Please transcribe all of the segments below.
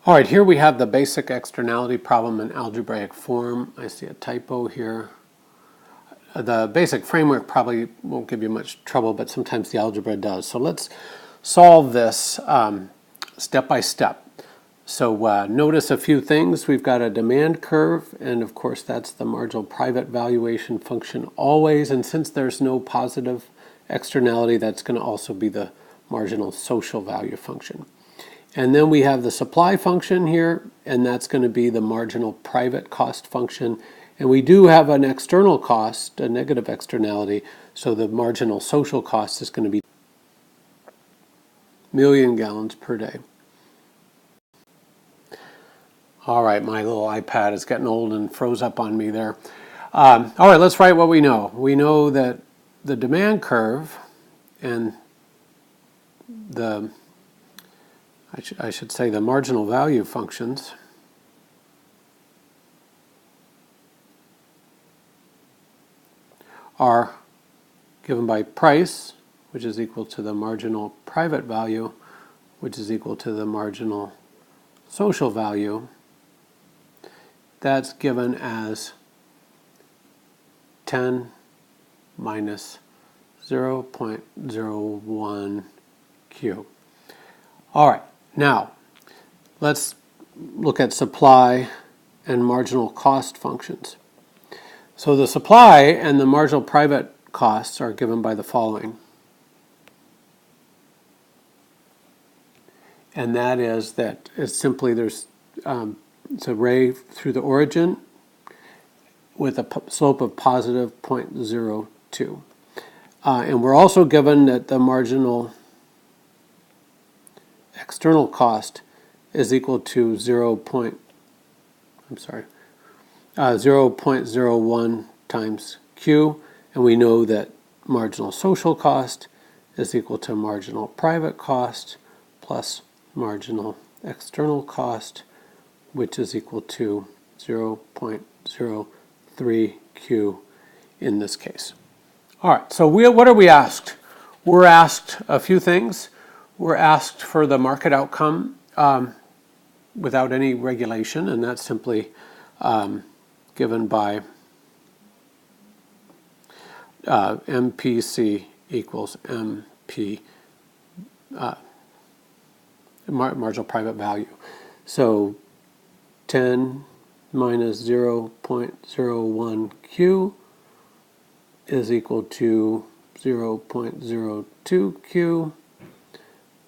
All right, here we have the basic externality problem in algebraic form. I see a typo here. The basic framework probably won't give you much trouble, but sometimes the algebra does. So let's solve this step by step. So notice a few things. We've got a demand curve, and of course that's the marginal private valuation function always. And since there's no positive externality, that's going to also be the marginal social value function. And then we have the supply function here, and that's going to be the marginal private cost function. And we do have an external cost, a negative externality, so the marginal social cost is going to be million gallons per day. All right, my little iPad is getting old and froze up on me there. All right, let's write what we know. We know that the demand curve and I should say the marginal value functions are given by price, which is equal to the marginal private value, which is equal to the marginal social value. That's given as 10 minus 0.01 Q. All right, now let's look at supply and marginal cost functions. So the supply and the marginal private costs are given by the following. And that is that it's simply there's it's a ray through the origin with a slope of positive 0.02. And we're also given that the marginal external cost is equal to 0.01 times Q, and we know that marginal social cost is equal to marginal private cost plus marginal external cost, which is equal to 0.03 Q in this case. All right, so what are we asked? We're asked a few things. We're asked for the market outcome without any regulation, and that's simply given by MPC equals MP, marginal private value. So 10 minus 0.01 Q is equal to 0.02 Q,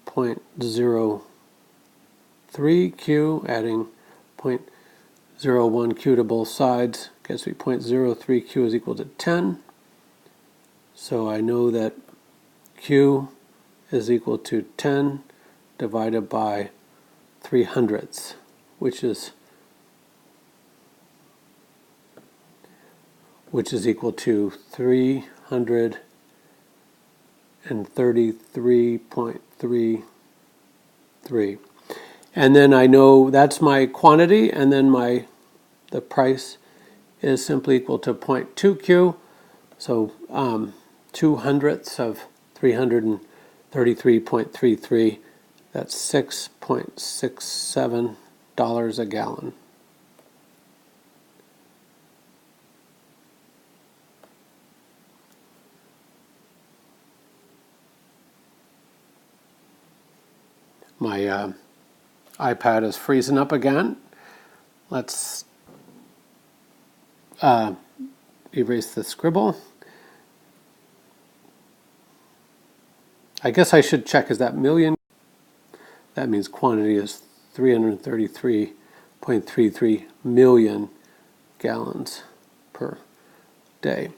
0.03 Q, adding 0.01 Q to both sides gives me 0.03 Q is equal to 10. So I know that Q is equal to 10 divided by 3/100, which is equal to 333.33. And then I know that's my quantity, and then the price is simply equal to 0.2 Q. So 2/100 of 333.33, that's $6.67 a gallon. My iPad is freezing up again. Let's erase the scribble. I guess I should check, is that million? That means quantity is 333.33 million gallons per day.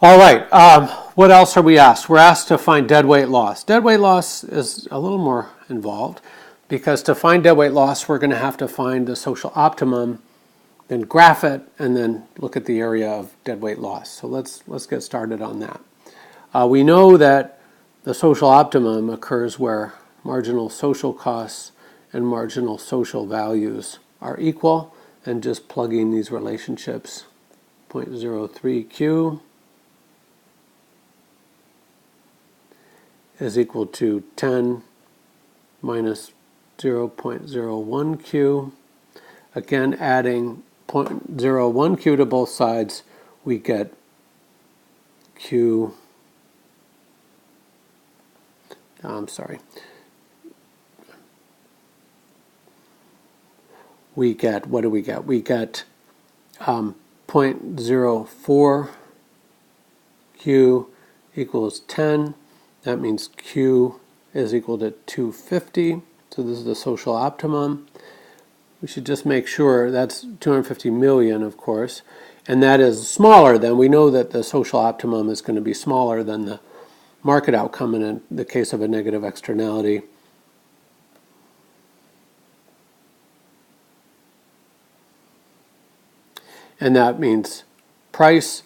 All right, what else are we asked? We're asked to find deadweight loss. Deadweight loss is a little more involved because to find deadweight loss, we're going to have to find the social optimum, then graph it, and then look at the area of deadweight loss. So let's get started on that. We know that the social optimum occurs where marginal social costs and marginal social values are equal, and just plugging these relationships, 0.03 Q is equal to 10 minus 0.01 Q. Again, adding 0.01 Q to both sides, we get Q. We get, what do we get? We get 0.04 Q equals 10. That means Q is equal to 250. So this is the social optimum. We should just make sure that's 250 million, of course. And that is smaller than, we know that the social optimum is going to be smaller than the market outcome in the case of a negative externality. And that means price,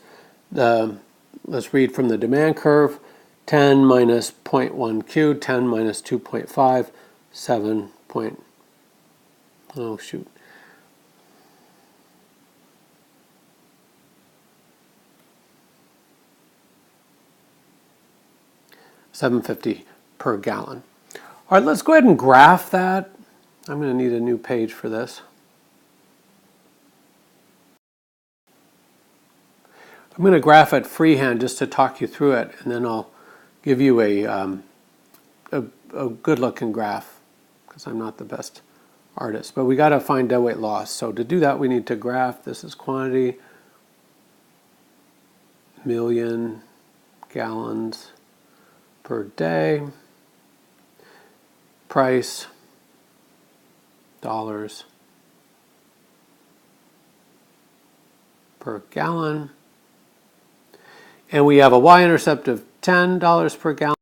let's read from the demand curve, 10 minus 0.1 Q, 10 minus 2.5, 7 point, oh shoot. $7.50 per gallon. All right, let's go ahead and graph that. I'm going to need a new page for this. I'm going to graph it freehand just to talk you through it, and then I'll give you a good-looking graph because I'm not the best artist. But we got to find deadweight loss. So to do that, we need to graph. This is quantity, million gallons per day, price, dollars per gallon. And we have a y-intercept of $10 per gallon.